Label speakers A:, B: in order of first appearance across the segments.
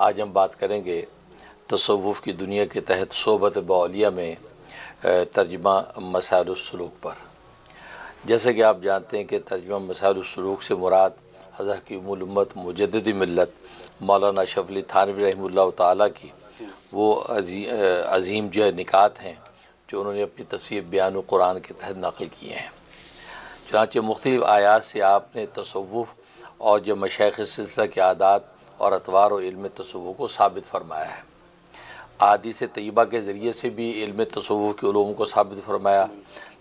A: آج ہم بات کریں گے تصوف کی دنیا کے تحت صحبت باولیاء میں ترجمہ مسائل السلوک پر۔ جیسا کہ آپ جانتے ہیں کہ ترجمہ مسائل السلوک سے مراد حضرت حکیم الامت مجدد ملت مولانا اشرف علی تھانوی رحمہ اللہ تعالیٰ کی وہ عظیم جو نکات ہیں جو انہوں نے اپنی تفسیر بیان القرآن کے تحت نقل کیے ہیں۔ چنانچہ مختلف آیات سے آپ نے تصوف اور جو مشائخ سلسلہ کے عادات اور اطوار و علم تصوف کو ثابت فرمایا ہے۔ احادیث طیبہ کے ذریعے سے بھی علم تصوف کے علوم کو ثابت فرمایا،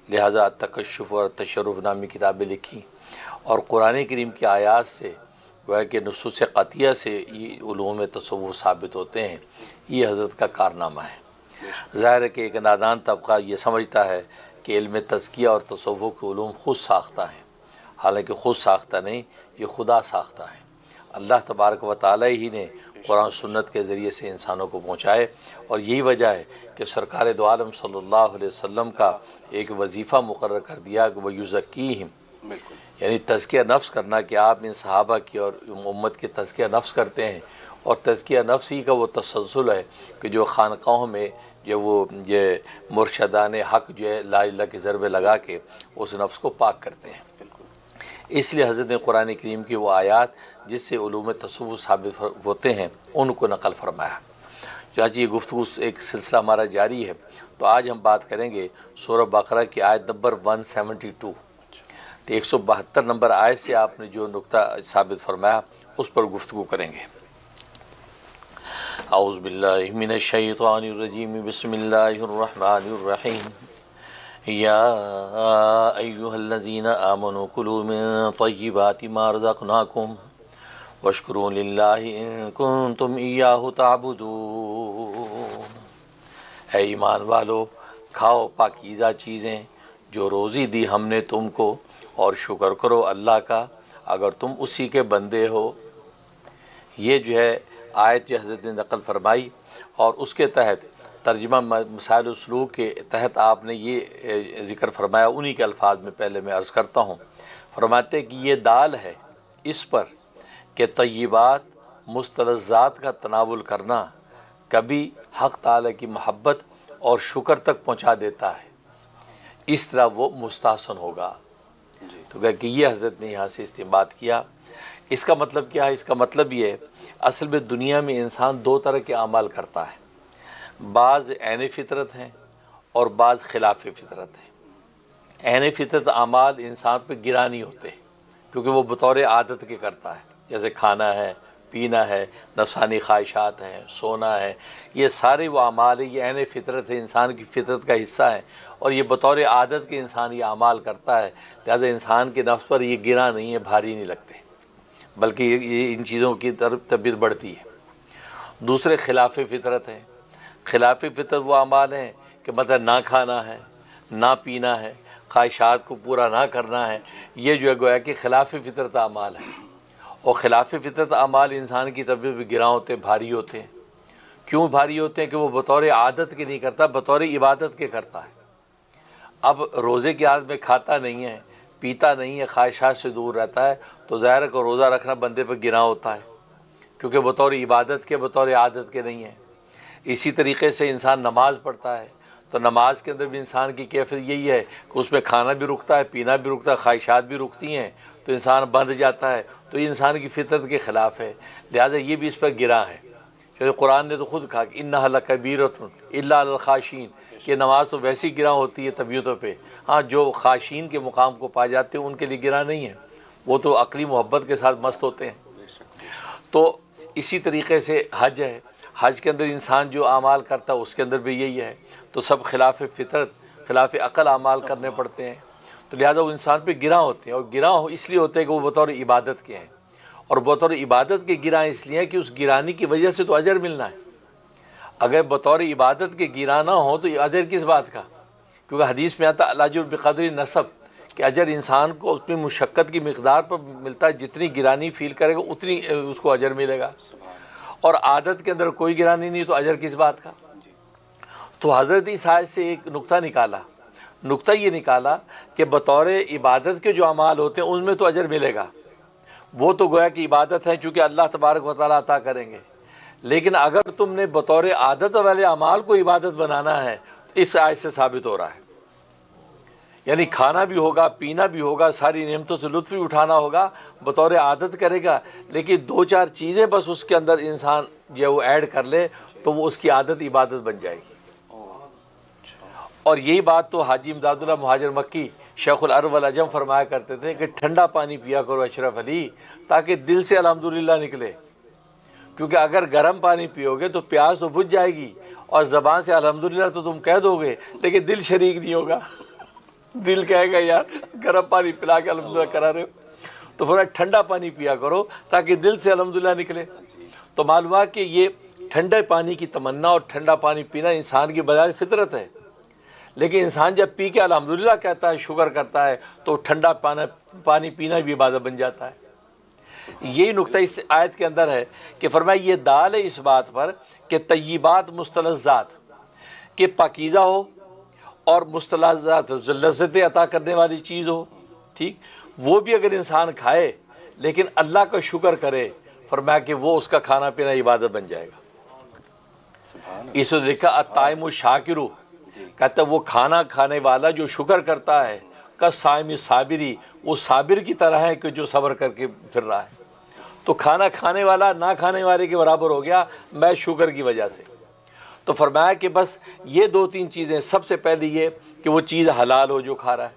A: لہذا التکشف اور تشرف نامی کتابیں لکھی، اور قرآن کریم کی آیات سے گویا کہ نصوص قطعیہ سے یہ علوم تصوف ثابت ہوتے ہیں۔ یہ حضرت کا کارنامہ ہے۔ ظاہر ہے کہ ایک نادان طبقہ یہ سمجھتا ہے کہ علم تزکیہ اور تصوف کے علوم خود ساختہ ہیں، حالانکہ خود ساختہ نہیں، یہ خدا ساختہ ہیں۔ اللہ تبارک و تعالی ہی نے قرآن سنت کے ذریعے سے انسانوں کو پہنچائے، اور یہی وجہ ہے کہ سرکار دو عالم صلی اللہ علیہ وسلم کا ایک وظیفہ مقرر کر دیا کہ وہ یزکیہم، یعنی تزکیہ نفس کرنا، کہ آپ ان صحابہ کی اور امت کے تزکیہ نفس کرتے ہیں، اور تزکیہ نفس ہی کا وہ تسلسل ہے کہ جو خانقاہوں میں جو وہ یہ مرشدان حق جو ہے لا الہ کے ضربے لگا کے اس نفس کو پاک کرتے ہیں۔ اس لیے حضرت نے قرآن کریم کی وہ آیات جس سے علوم تصوف ثابت ہوتے ہیں ان کو نقل فرمایا۔ چنانچہ یہ گفتگو ایک سلسلہ ہمارا جاری ہے، تو آج ہم بات کریں گے سورہ بقرہ کی آیت نمبر 172۔ تو 172 نمبر آیت سے آپ نے جو نقطہ ثابت فرمایا اس پر گفتگو کریں گے۔ اعوذ باللہ من الشیطان الرجیم، بسم اللہ الرحمن الرحیم۔ یا ایہا الذین آمنوا کلوا من طیبات ما رزقناکم واشکروا للہ ان کنتم ایاہ تعبدون۔ اے ایمان والو، کھاؤ پاکیزہ چیزیں جو روزی دی ہم نے تم کو، اور شکر کرو اللہ کا اگر تم اسی کے بندے ہو۔ یہ جو ہے آیت جو حضرت نے نقل فرمائی، اور اس کے تحت ترجمہ مسائل السلوک کے تحت آپ نے یہ ذکر فرمایا، انہی کے الفاظ میں پہلے میں عرض کرتا ہوں۔ فرماتے کہ یہ دال ہے اس پر کہ طیبات مستلذات کا تناول کرنا کبھی حق تعالی کی محبت اور شکر تک پہنچا دیتا ہے، اس طرح وہ مستحسن ہوگا۔ تو کہ یہ حضرت نے یہاں سے استنباط کیا۔ اس کا مطلب کیا ہے؟ اس کا مطلب یہ ہے اصل میں دنیا میں انسان دو طرح کے اعمال کرتا ہے، بعض عین فطرت ہیں اور بعض خلاف فطرت ہیں۔ عین فطرت اعمال انسان پہ گرا نہیں ہوتے کیونکہ وہ بطور عادت کے کرتا ہے، جیسے کھانا ہے، پینا ہے، نفسانی خواہشات ہیں، سونا ہے، یہ سارے وہ اعمال ہیں، یہ عین فطرت ہے، انسان کی فطرت کا حصہ ہے، اور یہ بطور عادت کے انسان یہ اعمال کرتا ہے، لہذا انسان کے نفس پر یہ گرا نہیں ہے، بھاری نہیں لگتے، بلکہ یہ ان چیزوں کی طرف طبیعت بڑھتی ہے۔ دوسرے خلاف فطرت ہیں۔ خلاف فطرت وہ اعمال ہیں کہ مطلب نہ کھانا ہے، نہ پینا ہے، خواہشات کو پورا نہ کرنا ہے، یہ جو ہے گویا کہ خلاف فطرت اعمال ہیں، اور خلاف فطرت اعمال انسان کی طبیعت پہ گراں ہوتے ہیں، بھاری ہوتے ہیں۔ کیوں بھاری ہوتے ہیں؟ کہ وہ بطور عادت کے نہیں کرتا، بطور عبادت کے کرتا ہے۔ اب روزے کی عادت میں کھاتا نہیں ہے، پیتا نہیں ہے، خواہشات سے دور رہتا ہے، تو ظاہر ہے کہ روزہ رکھنا بندے پہ گراں ہوتا ہے، کیونکہ بطور عبادت کے، بطور عادت کے نہیں ہے۔ اسی طریقے سے انسان نماز پڑھتا ہے، تو نماز کے اندر بھی انسان کی کیفیت یہی ہے کہ اس میں کھانا بھی رکتا ہے، پینا بھی رکتا ہے، خواہشات بھی رکتی ہیں، تو انسان بندھ جاتا ہے، تو یہ انسان کی فطرت کے خلاف ہے، لہٰذا یہ بھی اس پر گراں ہے۔ کیونکہ قرآن نے تو خود کہا کہ انھا لکبیرۃ الا علی الخاشعین، کہ نماز تو ویسی گراں ہوتی ہے طبیعتوں پہ، ہاں جو خاشعین کے مقام کو پا جاتے ہیں ان کے لیے گراں نہیں ہے، وہ تو عقلی محبت کے ساتھ مست ہوتے ہیں۔ تو اسی طریقے سے حج ہے، حج کے اندر انسان جو اعمال کرتا ہے اس کے اندر بھی یہی ہے، تو سب خلاف فطرت، خلاف عقل اعمال کرنے پڑتے ہیں، تو لہٰذا وہ انسان پہ گراں ہوتے ہیں، اور گراں اس لیے ہوتے ہیں کہ وہ بطور عبادت کے ہیں، اور بطور عبادت کے گراں اس لیے کہ اس گرانی کی وجہ سے تو اجر ملنا ہے۔ اگر بطور عبادت کے گراں نہ ہو تو اجر کس بات کا؟ کیونکہ حدیث میں آتا الاجر بقدر نصب، کہ اجر انسان کو اپنی مشقت کی مقدار پر ملتا ہے، جتنی گرانی فیل کرے گا اتنی اس کو اجر ملے گا، اور عادت کے اندر کوئی گرانی نہیں تو اجر کس بات کا؟ تو حضرت اس آیت سے ایک نقطہ نکالا، نقطہ یہ نکالا کہ بطور عبادت کے جو اعمال ہوتے ہیں ان میں تو اجر ملے گا، وہ تو گویا کہ عبادت ہے چونکہ اللہ تبارک و تعالیٰ عطا کریں گے، لیکن اگر تم نے بطور عادت والے اعمال کو عبادت بنانا ہے تو اس آیت سے ثابت ہو رہا ہے، یعنی کھانا بھی ہوگا، پینا بھی ہوگا، ساری نعمتوں سے لطف بھی اٹھانا ہوگا، بطور عادت کرے گا، لیکن دو چار چیزیں بس اس کے اندر انسان جو وہ ایڈ کر لے تو وہ اس کی عادت عبادت بن جائے گی۔ اور یہی بات تو حاجی امداد اللہ مہاجر مکی شیخ العرب والعجم فرمایا کرتے تھے کہ ٹھنڈا پانی پیا کرو اشرف علی، تاکہ دل سے الحمدللہ نکلے، کیونکہ اگر گرم پانی پیو گے تو پیاس تو بجھ جائے گی اور زبان سے الحمدللہ تو تم کہہ دو گے، لیکن دل شریک نہیں ہوگا، دل کہے گا یار گرم پانی پلا کے الحمدللہ کرا رہے ہو۔ تو فرمایا ٹھنڈا پانی پیا کرو تاکہ دل سے الحمدللہ نکلے۔ تو معلوم ہوا کہ یہ ٹھنڈے پانی کی تمنا اور ٹھنڈا پانی پینا انسان کی بظاہر فطرت ہے، لیکن انسان جب پی کے الحمدللہ کہتا ہے، شکر کرتا ہے، تو ٹھنڈا پانی پینا بھی عبادت بن جاتا ہے۔ یہی نقطہ اس آیت کے اندر ہے کہ فرمایا یہ دال ہے اس بات پر کہ طیبات مستلذات، کہ پاکیزہ ہو اور مستلذات لذتیں عطا کرنے والی چیز ہو، ٹھیک، وہ بھی اگر انسان کھائے لیکن اللہ کا شکر کرے، فرمایا کہ وہ اس کا کھانا پینا عبادت بن جائے گا۔ اس نے لکھا الطائم الشاکر، کہتا ہے وہ کھانا کھانے والا جو شکر کرتا ہے، کالصائم الصابری، وہ صابر کی طرح ہے کہ جو صبر کر کے پھر رہا ہے۔ تو کھانا کھانے والا نہ کھانے والے کے برابر ہو گیا میں شکر کی وجہ سے۔ تو فرمایا کہ بس یہ دو تین چیزیں، سب سے پہلی یہ کہ وہ چیز حلال ہو جو کھا رہا ہے،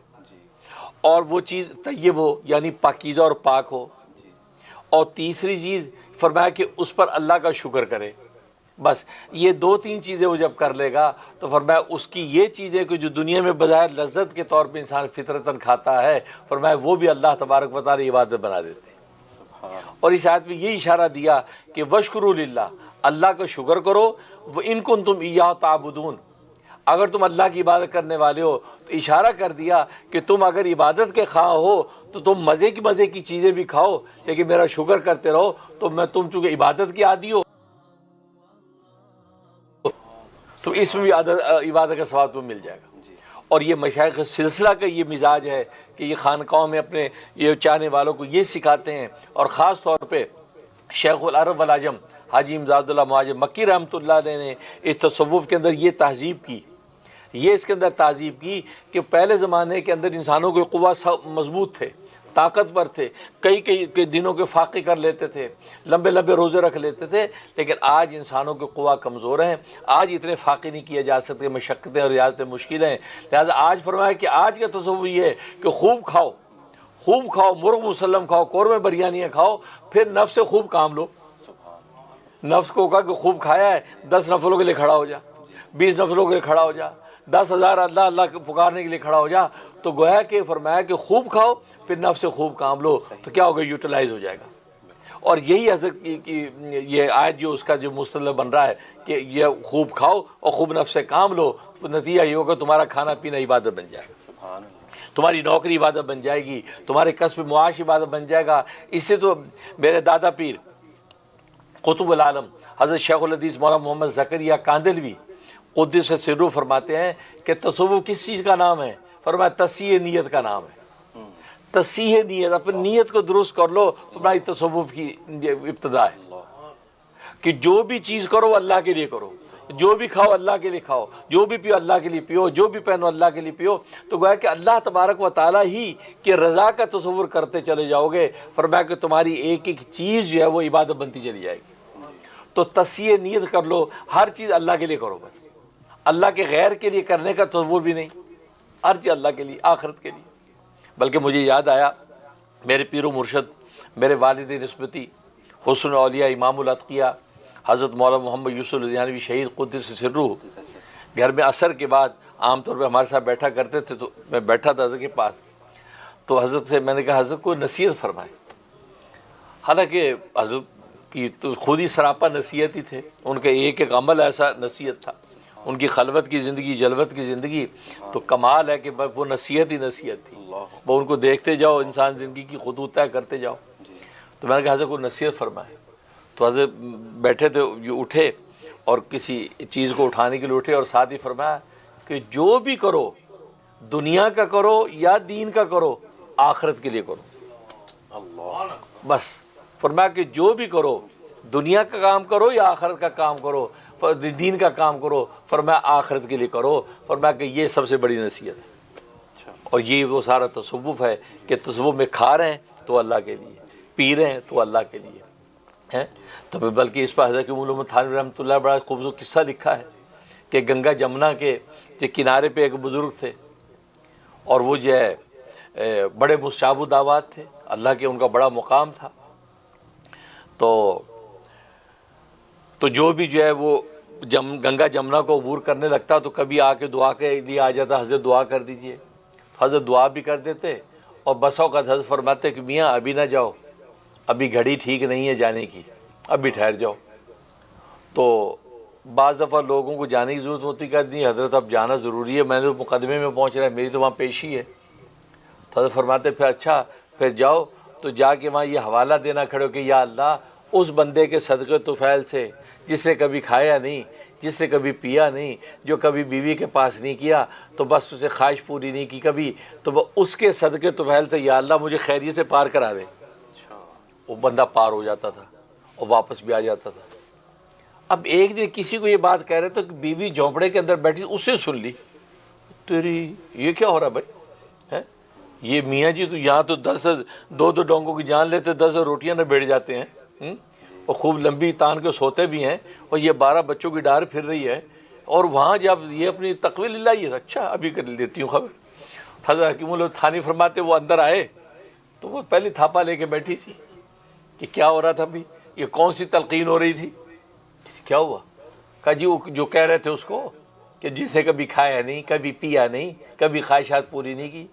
A: اور وہ چیز طیب ہو یعنی پاکیزہ اور پاک ہو، اور تیسری چیز فرمایا کہ اس پر اللہ کا شکر کرے۔ بس یہ دو تین چیزیں وہ جب کر لے گا تو فرمایا اس کی یہ چیزیں کہ جو دنیا میں بظاہر لذت کے طور پہ انسان فطرتاً کھاتا ہے، فرمایا وہ بھی اللہ تبارک و تعالی عبادت بنا دیتے ہیں۔ اور اس آیت میں یہ اشارہ دیا کہ وشکروا للہ، اللہ کا شکر کرو، وَإِن كُنتُمْ إِيَّاهُ تَعْبُدُونَ، اگر تم اللہ کی عبادت کرنے والے ہو تو اشارہ کر دیا کہ تم اگر عبادت کے خواہ ہو تو تم مزے کی چیزیں بھی کھاؤ، لیکن میرا شکر کرتے رہو، تو میں تم چونکہ عبادت کی عادی ہو تو اس میں بھی عبادت کا ثواب تمہیں مل جائے گا۔ اور یہ مشائخ سلسلہ کا یہ مزاج ہے کہ یہ خانقاہوں میں اپنے یہ چاہنے والوں کو یہ سکھاتے ہیں، اور خاص طور پہ شیخ العرب والعجم حاجی امداد اللہ مہاجر مکی رحمۃ اللہ علیہ نے اس تصوف کے اندر یہ تہذیب کی، یہ اس کے اندر تہذیب کی کہ پہلے زمانے کے اندر انسانوں کے قوا مضبوط تھے، طاقتور تھے، کئی دنوں کے فاقے کر لیتے تھے، لمبے روزے رکھ لیتے تھے، لیکن آج انسانوں کے قوا کمزور ہیں، آج اتنے فاقے نہیں کیے جا سکتے، مشقتیں اور ریاضتیں مشکل ہیں، لہٰذا آج فرمایا کہ آج کا تصور یہ ہے کہ خوب کھاؤ، مرغ مسلم کھاؤ، قورمے بریانیاں کھاؤ، پھر نفس سے خوب کام لو۔ نفس کو کہا کہ خوب کھایا ہے، 10 نفلوں کے لیے کھڑا ہو جا، 20 نفلوں کے لیے کھڑا ہو جا، 10,000 اللہ پکارنے کے لیے کھڑا ہو جا۔ تو گویا کہ فرمایا کہ خوب کھاؤ پھر نفس سے خوب کام لو، تو کیا ہوگا، یوٹیلائز ہو جائے گا۔ اور یہی حضرت کی یہ آیت جو اس کا جو مصطلح بن رہا ہے کہ یہ خوب کھاؤ اور خوب نفس سے کام لو، تو نتیجہ یہ ہوگا تمہارا کھانا پینا عبادت بن جائے گا، تمہاری نوکری عبادت بن جائے گی، تمہارے کسب معاش عبادت بن جائے گا۔ اس سے تو میرے دادا پیر قطب العالم حضرت شیخ الحدیث مولانا محمد زکریا کاندلوی قدس سرہ فرماتے ہیں کہ تصوف کس چیز کا نام ہے؟ فرمایا تصحیح نیت کا نام ہے۔ تصحیح نیت، اپنی نیت کو درست کر لو، تمہاری تصوف کی ابتدا ہے کہ جو بھی چیز کرو اللہ کے لیے کرو، جو بھی کھاؤ اللہ کے لیے کھاؤ، جو بھی پیو اللہ کے لیے پیو، جو بھی پہنو اللہ کے لیے پیو۔ تو گویا کہ اللہ تبارک و تعالیٰ ہی کہ رضا کا تصور کرتے چلے جاؤ گے، فرمایا کہ تمہاری ایک چیز جو ہے وہ عبادت بنتی چلی جائے گی۔ تو تصحیح نیت کر لو، ہر چیز اللہ کے لیے کرو، بس اللہ کے غیر کے لیے کرنے کا تصور بھی نہیں، ہر چیز اللہ کے لیے، آخرت کے لیے۔ بلکہ مجھے یاد آیا میرے پیر و مرشد، میرے والد نسبتی حسن اولیاء امام الاتقیاء حضرت مولانا محمد یوسف لدھیانوی شہید قدس سرہ گھر میں عصر کے بعد عام طور پہ ہمارے ساتھ بیٹھا کرتے تھے، تو میں بیٹھا تھا حضرت کے پاس، تو حضرت سے میں نے کہا حضرت کو نصیحت فرمائے۔ حالانکہ حضرت کی تو خود ہی سراپا نصیحت ہی تھے، ان کا ایک عمل ایسا نصیحت تھا، ان کی خلوت کی زندگی، جلوت کی زندگی، تو کمال ہے کہ وہ نصیحت ہی نصیحت تھی، وہ ان کو دیکھتے جاؤ، انسان زندگی کی خطوط طے کرتے جاؤ۔ تو میں نے کہا حضرت کو نصیحت فرمائے، تو حضرت بیٹھے تھے، اٹھے اور کسی چیز کو اٹھانے کے لیے اٹھے، اور ساتھ ہی فرمایا کہ جو بھی کرو، دنیا کا کرو یا دین کا کرو، آخرت کے لیے کرو۔ بس فرمایا کہ جو بھی کرو، دنیا کا کام کرو یا آخرت کا کام کرو، دین کا کام کرو، فرمایا آخرت کے لیے کرو، فرمایا کہ یہ سب سے بڑی نصیحت ہے۔ اور یہ وہ سارا تصوف ہے کہ تصوف میں کھا رہے ہیں تو اللہ کے لیے، پی رہے ہیں تو اللہ کے لیے ہیں۔ تو بلکہ اس پر حضرت علوم تھانوی رحمۃ اللہ بڑا خوبصورت قصہ لکھا ہے کہ گنگا جمنا کے کنارے پہ ایک بزرگ تھے، اور وہ جو ہے بڑے مستجاب دعوات تھے، اللہ کے ان کا بڑا مقام تھا۔ تو جو بھی جو ہے وہ گنگا جمنا کو عبور کرنے لگتا تو کبھی آ کے دعا کے لیے آ جاتا، حضرت دعا کر دیجئے، حضرت دعا بھی کر دیتے، اور بس اوقات حضرت فرماتے کہ میاں ابھی نہ جاؤ، ابھی گھڑی ٹھیک نہیں ہے جانے کی، ابھی ٹھہر جاؤ۔ تو بعض دفعہ لوگوں کو جانے کی ضرورت ہوتی کہ نہیں حضرت اب جانا ضروری ہے، میں نے تو مقدمے میں پہنچ رہا ہے، میری تو وہاں پیشی ہے۔ تو حضرت فرماتے پھر اچھا پھر جاؤ، تو جا کے وہاں یہ حوالہ دینا کھڑے ہو کہ یا اللہ اس بندے کے صدقے طفیل سے جس نے کبھی کھایا نہیں، جس نے کبھی پیا نہیں، جو کبھی بیوی کے پاس نہیں کیا تو بس اسے خواہش پوری نہیں کی کبھی، تو وہ اس کے صدقے طفیل سے یا اللہ مجھے خیریت سے پار کرا دے۔ وہ بندہ پار ہو جاتا تھا اور واپس بھی آ جاتا تھا۔ اب ایک دن کسی کو یہ بات کہہ رہے تو بیوی جھونپڑے کے اندر بیٹھی، اس سے سن لی، تیری یہ کیا ہو رہا بھائی، یہ میاں جی تو یہاں تو 2 ڈونگوں کی جان لیتے 10 روٹیاں نہ بیٹھ جاتے ہیں، اور خوب لمبی تان کے سوتے بھی ہیں، اور یہ 12 بچوں کی ڈار پھر رہی ہے، اور وہاں جب یہ اپنی تقویل اللہ یہ اچھا ابھی کر لیتی ہوں خبر۔ حضرت حکیم اللہ تھانی فرماتے وہ اندر آئے تو وہ پہلی تھاپا لے کے بیٹھی تھی کہ کیا ہو رہا تھا ابھی، یہ کون سی تلقین ہو رہی تھی، کیا ہوا؟ کہا جی وہ جو کہہ رہے تھے اس کو کہ جسے کبھی کھایا نہیں، کبھی پیا نہیں، کبھی خواہشات پوری نہیں کی،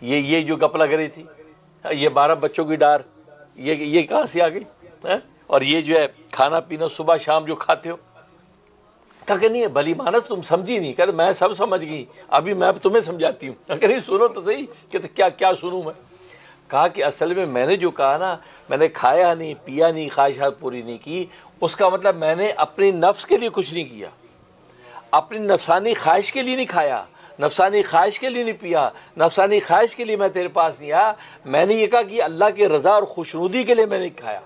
A: یہ جو گپ لگ رہی تھی، یہ 12 بچوں کی ڈار یہ کہاں سے آ گئی، اور یہ جو ہے کھانا پینا صبح شام جو کھاتے ہو۔ کہا کہ نہیں بھلی مانس تم سمجھی نہیں، کہتے میں سب سمجھ گئی، ابھی میں تمہیں سمجھاتی ہوں۔ کہ نہیں سنو تو صحیح، کہتے کیا سنوں میں؟ کہا کہ اصل میں نے جو کہا نا، میں نے کھایا نہیں پیا نہیں خواہشات پوری نہیں کی، اس کا مطلب میں نے اپنی نفس کے لیے کچھ نہیں کیا، اپنی نفسانی خواہش کے لیے نہیں کھایا، نفسانی خواہش کے لیے نہیں پیا، نفسانی خواہش کے لیے میں تیرے پاس نہیں آیا، میں نے یہ کہا کہ اللہ کے رضا اور خوشنودی کے لیے میں نے کھایا۔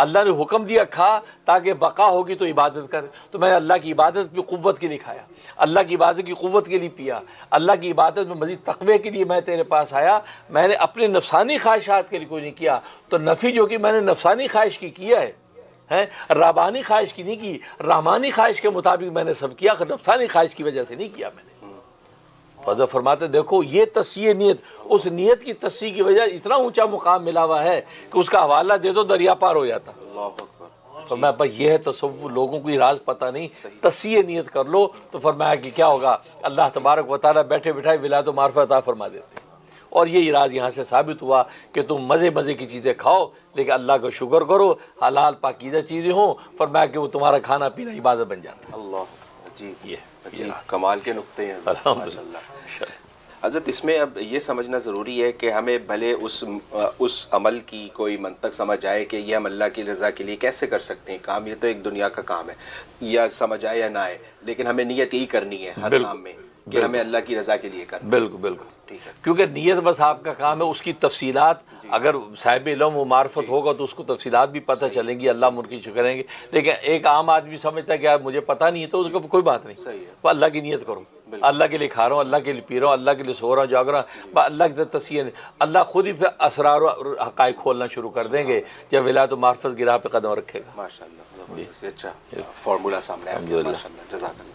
A: اللہ نے حکم دیا کھا تاکہ بقا ہوگی تو عبادت کر، تو میں نے اللہ کی عبادت کی قوت کے لیے کھایا، اللہ کی عبادت کی قوت کے لیے پیا، اللہ کی عبادت میں مزید تقوی کے لیے میں تیرے پاس آیا، میں نے اپنے نفسانی خواہشات کے لیے کوئی نہیں کیا۔ تو نفی جو کہ میں نے نفسانی خواہش کی کیا ہے، ربانی خواہش کی نہیں کی، رحمانی خواہش کے مطابق میں نے سب کیا، نفسانی خواہش کی وجہ سے نہیں کیا میں نے۔ تو حضرت فرماتے دیکھو یہ تصحیح نیت، اس نیت کی تصحیح کی وجہ اتنا اونچا مقام ملا ہوا ہے کہ اس کا حوالہ دے دو دریا پار ہو جاتا۔ فرمایا بھائی یہ ہے تصوف، لوگوں کو یہ راز پتہ نہیں، تصحیح نیت کر لو تو فرمایا کہ کیا ہوگا، اللہ تبارک و تعالیٰ بیٹھے بٹھائے ولایت و معرفت عطا فرما دیتے ہیں۔ اور یہی راز یہاں سے ثابت ہوا کہ تم مزے کی چیزیں کھاؤ لیکن اللہ کا شکر کرو، حلال پاکیزہ چیزیں ہوں، فرمایا کہ وہ تمہارا کھانا پینا عبادت بن جاتا ہے۔
B: اللہ جی
A: یہ
B: کمال کے نقطے ہیں
A: الحمدللہ۔
B: حضرت اس میں اب یہ سمجھنا ضروری ہے کہ ہمیں بھلے اس عمل کی کوئی منطق سمجھ آئے کہ یہ ہم اللہ کی رضا کے لیے کیسے کر سکتے ہیں کام، یہ تو ایک دنیا کا کام ہے، یا سمجھ آئے یا نہ آئے، لیکن ہمیں نیت یہی کرنی ہے ہر کام میں کہ ہمیں اللہ کی رضا کے لیے کرنا۔
A: بالکل کیونکہ نیت بس آپ کا کام ہے، اس کی تفصیلات اگر صاحب علم و معرفت ہوگا تو اس کو تفصیلات بھی پتہ چلیں گی، اللہ ان کی شکر کریں گے۔ لیکن ایک عام آدمی سمجھتا ہے کہ یار مجھے پتہ نہیں ہے تو اس کو کوئی بات نہیں، وہ اللہ کی نیت کرو، اللہ کے لیے کھا رہا ہوں، اللہ کے لیے پی رہا ہوں، اللہ کے لیے سو رہا ہوں جاگ رہا ہوں، اللہ کی تصحیح، اللہ خود ہی پھر اسرار و حقائق کھولنا شروع کر دیں گے جب ولایت و معرفت کی راہ پہ قدم رکھے گا۔
B: ماشاء اللہ، اچھا فارمولہ سامنے آ گیا، ماشاء اللہ، جزاک اللہ۔